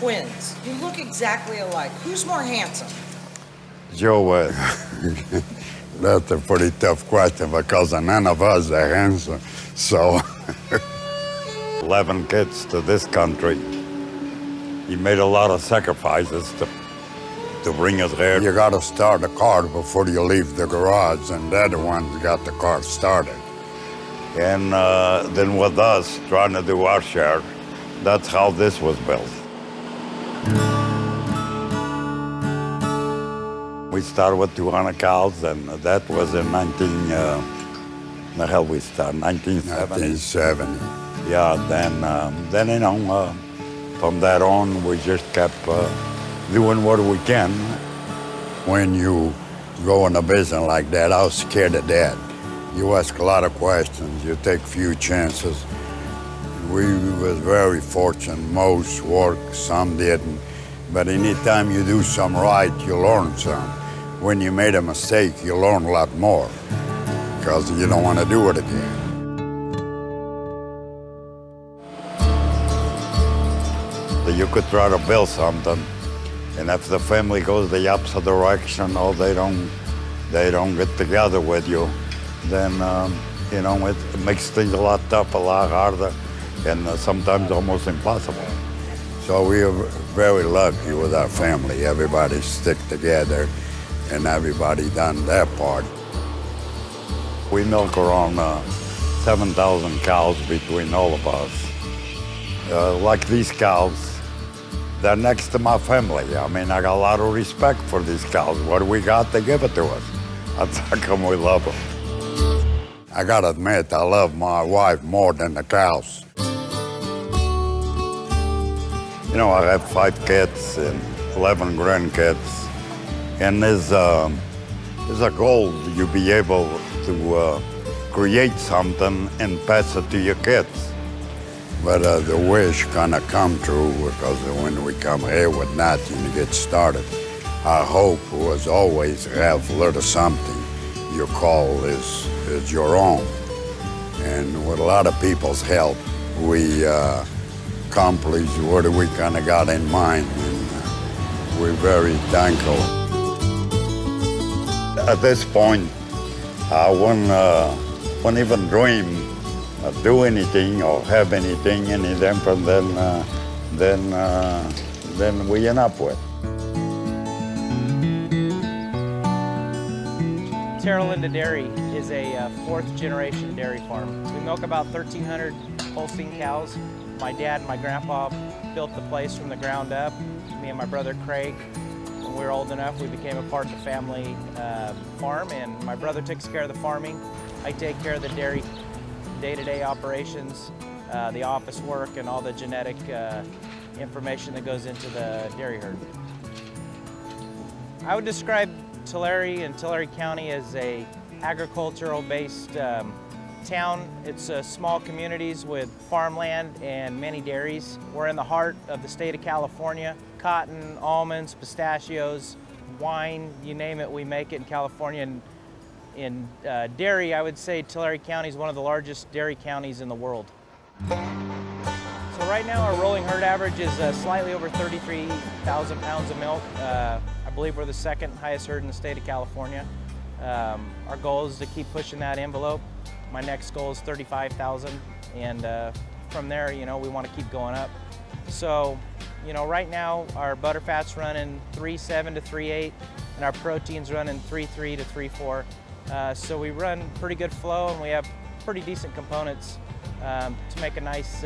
twins. You look exactly alike. Who's more handsome? Joe, that's a pretty tough question because none of us are handsome. So, 11 kids to this country. He made a lot of sacrifices to bring us there. You got to start a car before you leave the garage, and they're the ones who got the car started. And then with us trying to do our share, that's how this was built. We started with 200 cows, and that was in 1970. Yeah, then you know, from that on, we just kept doing what we can. When you go in a business like that, I was scared of that. You ask a lot of questions, you take few chances. We was very fortunate. Most worked, some didn't. But anytime you do something right, you learn some. When you made a mistake, you learn a lot more because you don't want to do it again. You could try to build something, and if the family goes the opposite direction or they don't get together with you, then you know, it makes things a lot tougher, a lot harder, and sometimes almost impossible. So we are very lucky with our family. Everybody stick together, and everybody done their part. We milk around 7,000 cows between all of us. Like these cows, they're next to my family. I mean, I got a lot of respect for these cows. What we got, they give it to us. That's how come we love them. I gotta admit, I love my wife more than the cows. You know, I have 5 kids and 11 grandkids. And there's a goal you be able to create something and pass it to your kids. But the wish kind of come true because when we come here with nothing to get started, our hope was always have a little something. Your call is your own. And with a lot of people's help, we accomplished what we kind of got in mind. And we're very thankful. At this point, I wouldn't even dream do anything or have anything any different than we end up with. Terra Linda Dairy is a 4th generation dairy farm. We milk about 1,300 Holstein cows. My dad and my grandpa built the place from the ground up. Me and my brother Craig, when we were old enough, we became a part of the family farm, and my brother takes care of the farming. I take care of the dairy day-to-day operations, the office work, and all the genetic information that goes into the dairy herd. I would describe Tulare and Tulare County as a agricultural-based town. It's small communities with farmland and many dairies. We're in the heart of the state of California. Cotton, almonds, pistachios, wine, you name it, we make it in California. And in dairy, I would say Tulare County is one of the largest dairy counties in the world. So right now our rolling herd average is slightly over 33,000 pounds of milk. I believe we're the 2nd highest herd in the state of California. Our goal is to keep pushing that envelope. My next goal is 35,000, and from there, you know, we want to keep going up. So, you know, right now our butterfat's running 3.7 to 3.8, and our protein's running 3.3 to 3.4. So we run pretty good flow, and we have pretty decent components to make a nice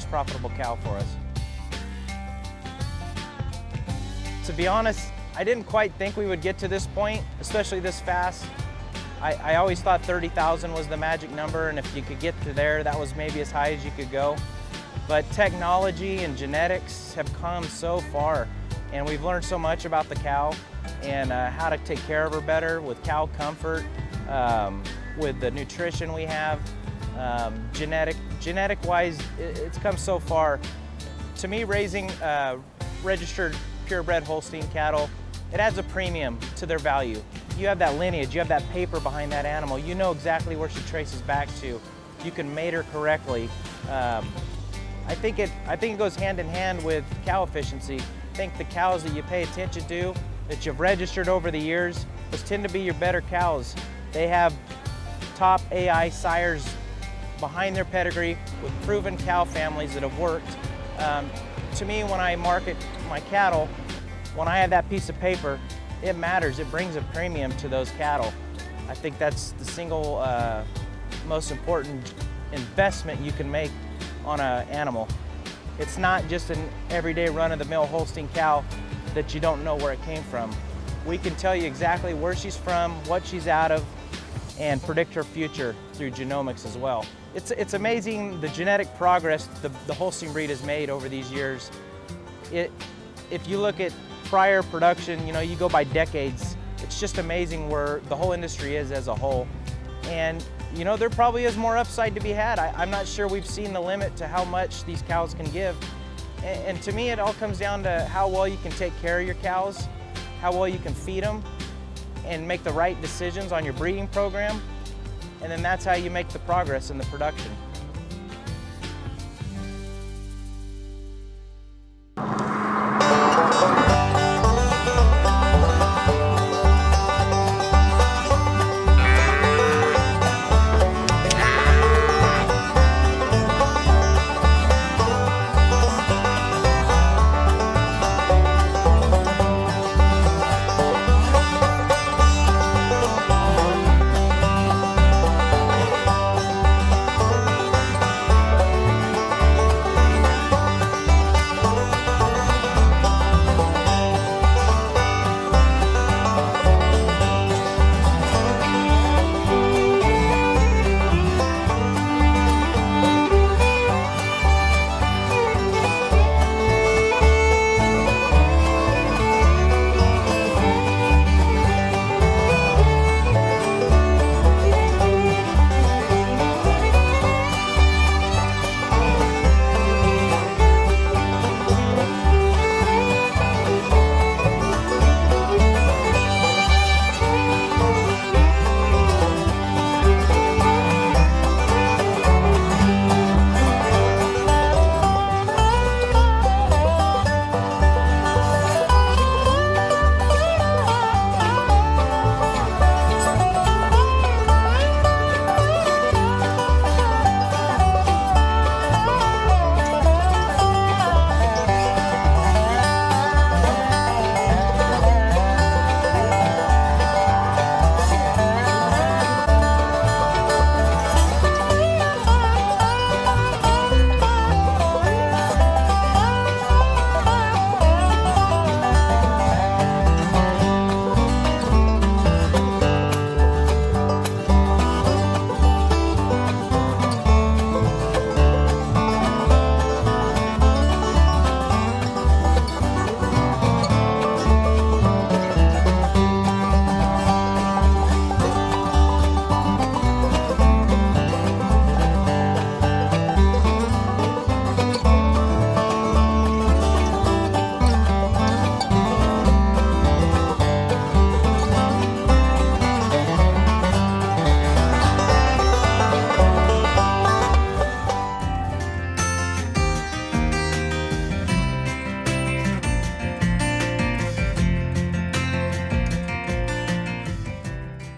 profitable cow for us. To be honest, I didn't quite think we would get to this point, especially this fast. I always thought 30,000 was the magic number, and if you could get to there, that was maybe as high as you could go. But technology and genetics have come so far, and we've learned so much about the cow and how to take care of her better with cow comfort, with the nutrition we have. Genetic-wise, it's come so far. To me, raising registered purebred Holstein cattle, it adds a premium to their value. You have that lineage, you have that paper behind that animal, you know exactly where she traces back to. You can mate her correctly. I think it goes hand in hand with cow efficiency. I think the cows that you pay attention to, that you've registered over the years, those tend to be your better cows. They have top AI sires behind their pedigree with proven cow families that have worked. To me, when I market my cattle, when I have that piece of paper, it matters. It brings a premium to those cattle. I think that's the single most important investment you can make on an animal. It's not just an everyday run-of-the-mill Holstein cow that you don't know where it came from. We can tell you exactly where she's from, what she's out of, and predict her future through genomics as well. It's amazing the genetic progress the Holstein breed has made over these years. If you look at prior production, you go by decades, it's just amazing where the whole industry is as a whole. And there probably is more upside to be had. I'm not sure we've seen the limit to how much these cows can give. And to me, it all comes down to how well you can take care of your cows, how well you can feed them, and make the right decisions on your breeding program. And then that's how you make the progress in the production.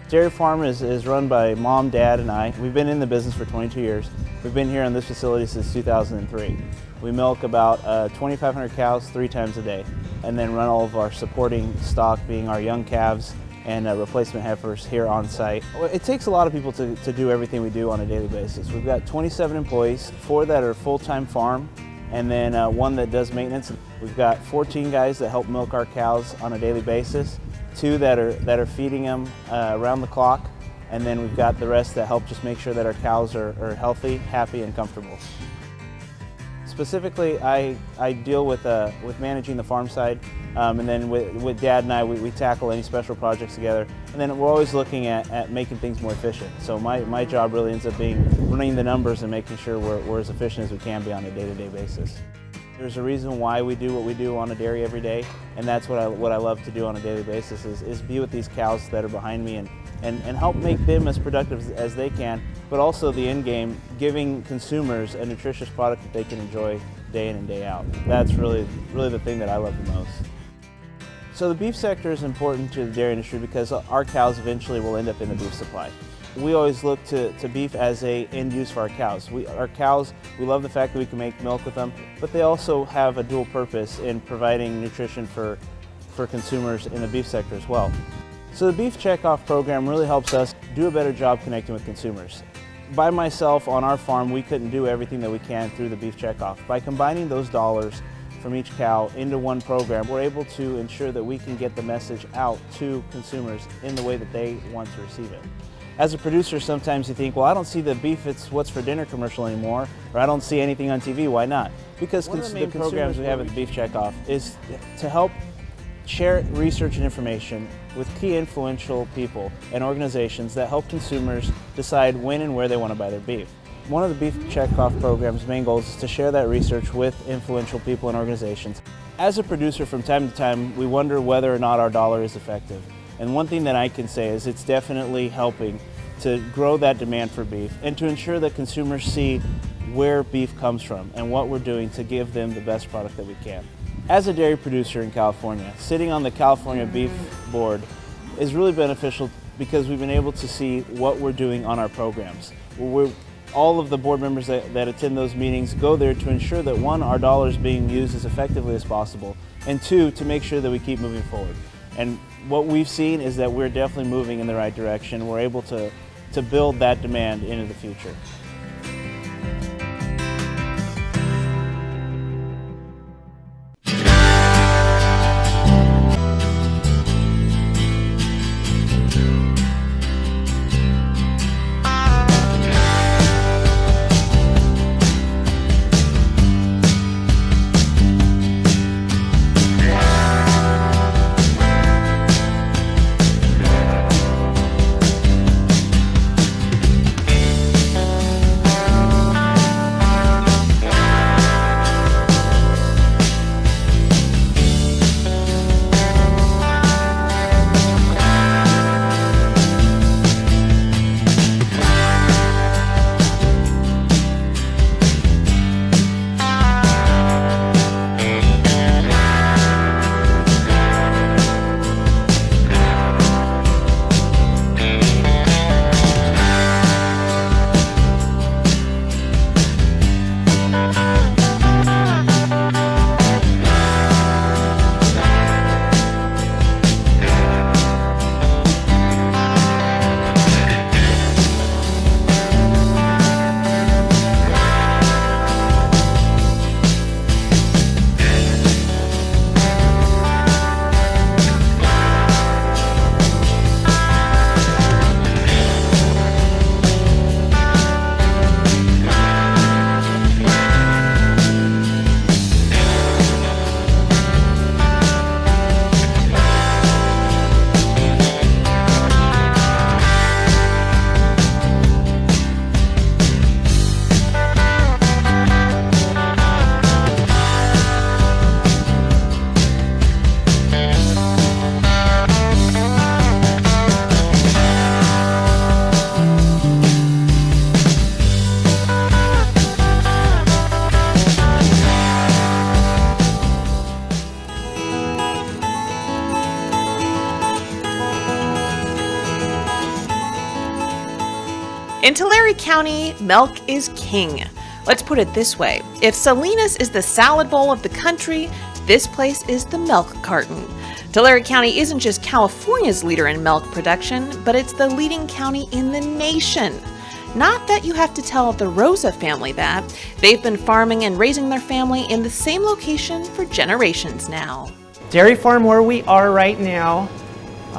Dairy farm is run by Mom, Dad, and I. We've been in the business for 22 years. We've been here on this facility since 2003. We milk about 2,500 cows 3 times a day, and then run all of our supporting stock, being our young calves and replacement heifers here on site. It takes a lot of people to do everything we do on a daily basis. We've got 27 employees, 4 that are full-time farm, and then 1 that does maintenance. We've got 14 guys that help milk our cows on a daily basis, 2 that are feeding them around the clock, and then we've got the rest that help just make sure that our cows are healthy, happy, and comfortable. Specifically, I deal with managing the farm side, and then with Dad and I, we tackle any special projects together. And then we're always looking at making things more efficient. So my job really ends up being running the numbers and making sure we're as efficient as we can be on a day-to-day basis. There's a reason why we do what we do on a dairy every day, and that's what I love to do on a daily basis is be with these cows that are behind me and help make them as productive as they can, but also the end game, giving consumers a nutritious product that they can enjoy day in and day out. That's really the thing that I love the most. So the beef sector is important to the dairy industry because our cows eventually will end up in the beef supply. We always look to beef as an end use for our cows. Our cows, we love the fact that we can make milk with them, but they also have a dual purpose in providing nutrition for consumers in the beef sector as well. So the Beef Checkoff program really helps us do a better job connecting with consumers. By myself on our farm, we couldn't do everything that we can through the Beef Checkoff. By combining those dollars from each cow into one program, we're able to ensure that we can get the message out to consumers in the way that they want to receive it. As a producer, sometimes you think, well, I don't see the beef it's what's for dinner commercial anymore, or I don't see anything on TV. Why not? Because the main programs we have at the Beef Checkoff is to help share research and information with key influential people and organizations that help consumers decide when and where they want to buy their beef. One of the Beef Checkoff program's main goals is to share that research with influential people and organizations. As a producer, from time to time, we wonder whether or not our dollar is effective. And one thing that I can say is it's definitely helping to grow that demand for beef and to ensure that consumers see where beef comes from and what we're doing to give them the best product that we can. As a dairy producer in California, sitting on the California Beef Board is really beneficial because we've been able to see what we're doing on our programs. All of the board members that attend those meetings go there to ensure that one, our dollar is being used as effectively as possible, and two, to make sure that we keep moving forward. And what we've seen is that we're definitely moving in the right direction. We're able to build that demand into the future. In Tulare County, milk is king. Let's put it this way. If Salinas is the salad bowl of the country, this place is the milk carton. Tulare County isn't just California's leader in milk production, but it's the leading county in the nation. Not that you have to tell the Rosa family that. They've been farming and raising their family in the same location for generations now. Dairy farm where we are right now,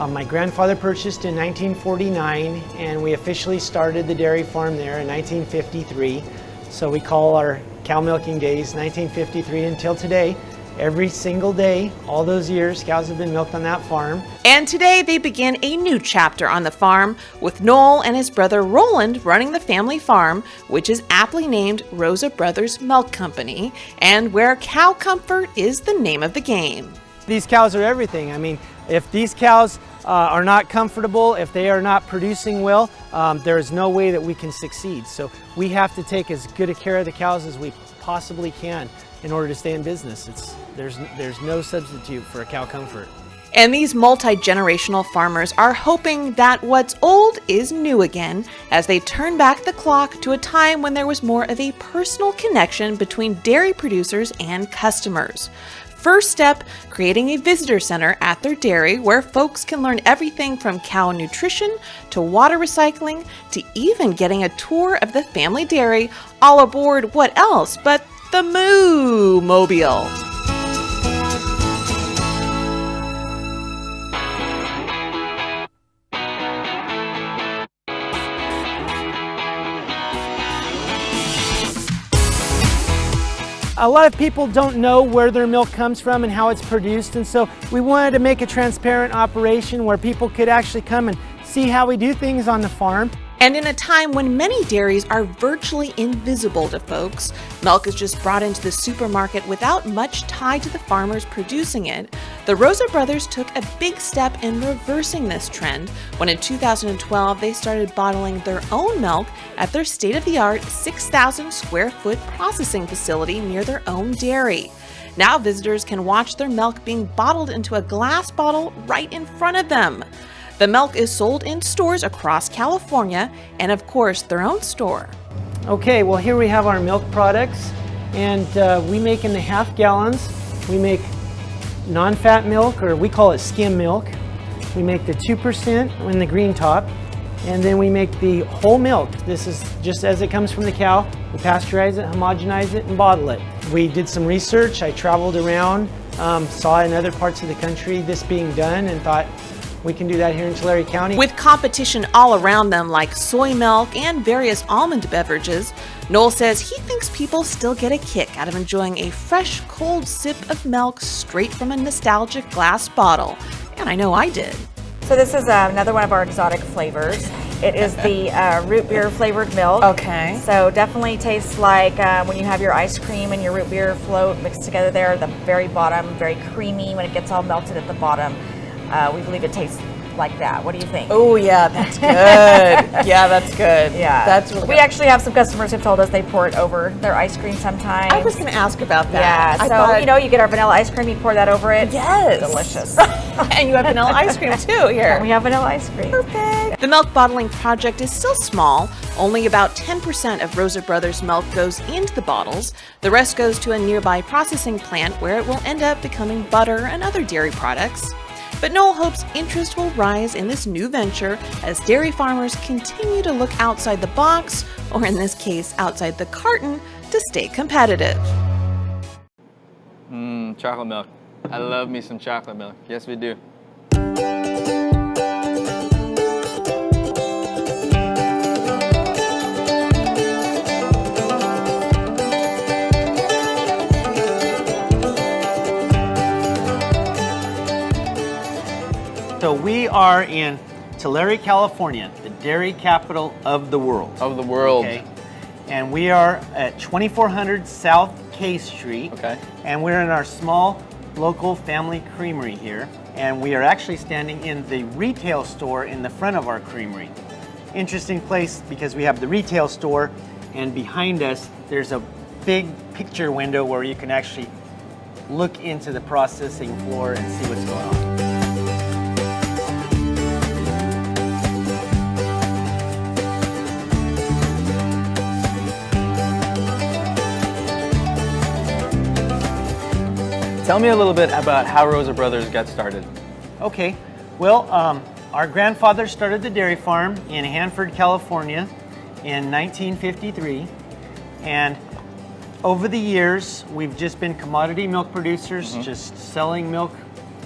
my grandfather purchased in 1949, and we officially started the dairy farm there in 1953. So we call our cow milking days 1953 until today. Every single day, all those years, cows have been milked on that farm. And today they begin a new chapter on the farm with Noel and his brother Roland running the family farm, which is aptly named Rosa Brothers Milk Company, and where cow comfort is the name of the game. These cows are everything. I mean, If these cows are not comfortable, if they are not producing well, there is no way that we can succeed. So we have to take as good a care of the cows as we possibly can in order to stay in business. There's no substitute for a cow comfort. And these multi-generational farmers are hoping that what's old is new again as they turn back the clock to a time when there was more of a personal connection between dairy producers and customers. First step, creating a visitor center at their dairy where folks can learn everything from cow nutrition to water recycling to even getting a tour of the family dairy, all aboard what else but the Moo Mobile. A lot of people don't know where their milk comes from and how it's produced, and so we wanted to make a transparent operation where people could actually come and see how we do things on the farm. And in a time when many dairies are virtually invisible to folks, milk is just brought into the supermarket without much tie to the farmers producing it, the Rosa brothers took a big step in reversing this trend when in 2012 they started bottling their own milk at their state-of-the-art 6,000 square foot processing facility near their own dairy. Now visitors can watch their milk being bottled into a glass bottle right in front of them. The milk is sold in stores across California and, of course, their own store. Okay, well here we have our milk products, and we make in the half gallons. We make non-fat milk, or we call it skim milk. We make the 2% in the green top, and then we make the whole milk. This is just as it comes from the cow. We pasteurize it, homogenize it, and bottle it. We did some research. I traveled around, saw in other parts of the country this being done, and thought, we can do that here in Tulare County. With competition all around them like soy milk and various almond beverages, Noel says he thinks people still get a kick out of enjoying a fresh, cold sip of milk straight from a nostalgic glass bottle. And I know I did. So this is another one of our exotic flavors. It is the root beer flavored milk. Okay. So definitely tastes like when you have your ice cream and your root beer float mixed together there, the very bottom, very creamy when it gets all melted at the bottom. We believe it tastes like that. What do you think? Oh yeah, that's good. Yeah, that's good. Yeah, that's really we good. actually have some customers who've told us they pour it over their ice cream sometimes. I was going to ask about that. Yeah, so you know, you get our vanilla ice cream, you pour that over it. Yes. Delicious. And you have vanilla ice cream too here. And we have vanilla ice cream. Perfect. The milk bottling project is still small. Only about 10% of Rosa Brothers milk goes into the bottles. The rest goes to a nearby processing plant where it will end up becoming butter and other dairy products. But Noel hopes interest will rise in this new venture as dairy farmers continue to look outside the box, or in this case, outside the carton, to stay competitive. Chocolate milk. I love me some chocolate milk. Yes, we do. So we are in Tulare, California, the dairy capital of the world. Of the world. Okay. And we are at 2400 South K Street. Okay. And we're in our small local family creamery here. And we are actually standing in the retail store in the front of our creamery. Interesting place because we have the retail store, and behind us there's a big picture window where you can actually look into the processing floor and see what's going on. Tell me a little bit about how Rosa Brothers got started. Okay, well, our grandfather started the dairy farm in Hanford, California in 1953, and over the years we've just been commodity milk producers, just selling milk,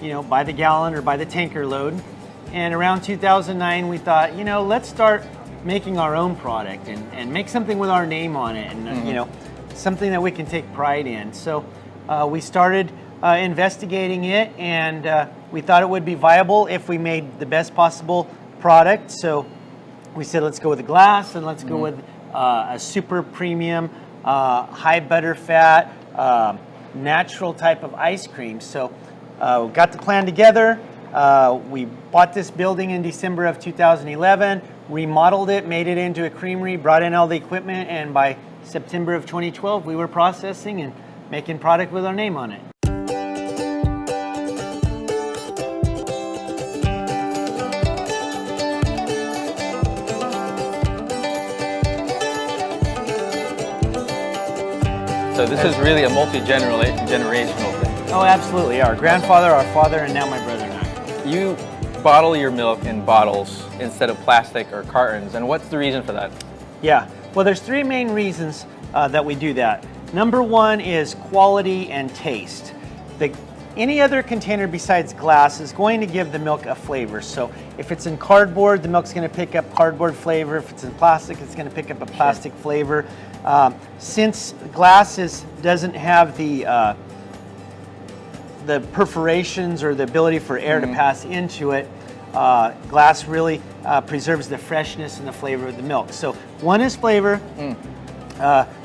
you know, by the gallon or by the tanker load. And around 2009 we thought, you know, let's start making our own product and make something with our name on it, and you know, something that we can take pride in. So we started investigating it, and we thought it would be viable if we made the best possible product. So we said, let's go with the glass, and let's go with a super premium, high butter fat, natural type of ice cream. So we got the plan together. We bought this building in December of 2011, remodeled it, made it into a creamery, brought in all the equipment, and by September of 2012, we were processing and making product with our name on it. So this is really a multi-generational thing. Oh, absolutely. Our grandfather, our father, and now my brother and I. You bottle your milk in bottles instead of plastic or cartons, and what's the reason for that? Yeah, well, there's three main reasons that we do that. Number one is quality and taste. Any other container besides glass is going to give the milk a flavor. So if it's in cardboard, the milk's going to pick up cardboard flavor. If it's in plastic, it's going to pick up a plastic flavor. Since glass doesn't have the perforations or the ability for air to pass into it, glass really preserves the freshness and the flavor of the milk. So one is flavor.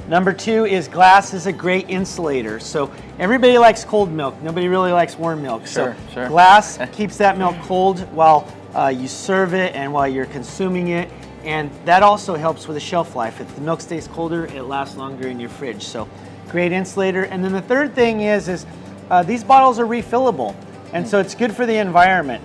Number two is glass is a great insulator. So everybody likes cold milk. Nobody really likes warm milk. So glass keeps that milk cold while you serve it and while you're consuming it. And that also helps with the shelf life. If the milk stays colder, it lasts longer in your fridge. So great insulator. And then the third thing is these bottles are refillable. And so it's good for the environment.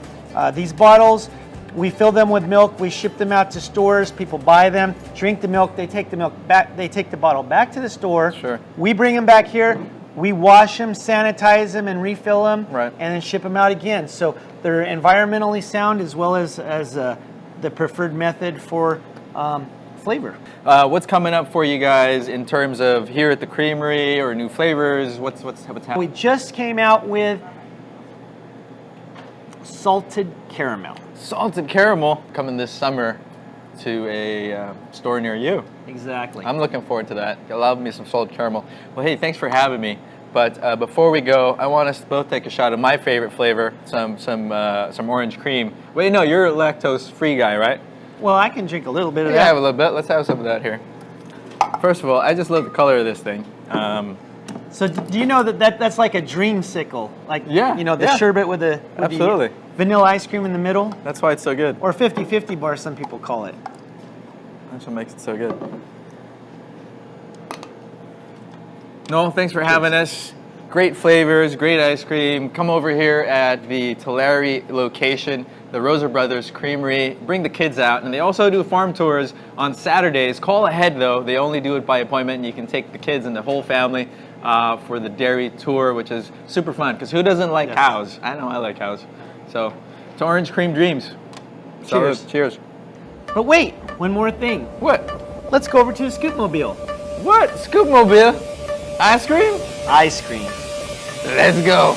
These bottles, we fill them with milk, we ship them out to stores, people buy them, drink the milk, they take the milk back, they take the bottle back to the store. We bring them back here, we wash them, sanitize them, and refill them, and then ship them out again. So they're environmentally sound as well as the preferred method for flavor. What's coming up for you guys in terms of here at the Creamery or new flavors? What's happening? We just came out with salted caramel. Salted caramel coming this summer to a store near you. Exactly. I'm looking forward to that. I love me some salted caramel. Well, hey, thanks for having me. But before we go, I want us to both take a shot of my favorite flavor, some orange cream. Wait, no, you're a lactose-free guy, right? Well, I can drink a little bit of Yeah, that. have a little bit. Let's have some of that here. First of all, I just love the color of this thing. So do you know that's like a dreamsicle? Like, you know, the sherbet with the vanilla ice cream in the middle? That's why it's so good. Or 50-50 bar, some people call it. That's what makes it so good. Noel, thanks for having us. Great flavors, great ice cream. Come over here at the Tulare location, the Rosa Brothers Creamery. Bring the kids out, and they also do farm tours on Saturdays. Call ahead though, they only do it by appointment, and you can take the kids and the whole family for the dairy tour, which is super fun, because who doesn't like cows? I know I like cows. So, to Orange Cream Dreams. Cheers. So, cheers. But wait, one more thing. What? Let's go over to the Scoopmobile. What? Scoopmobile? Ice cream? Ice cream. Let's go.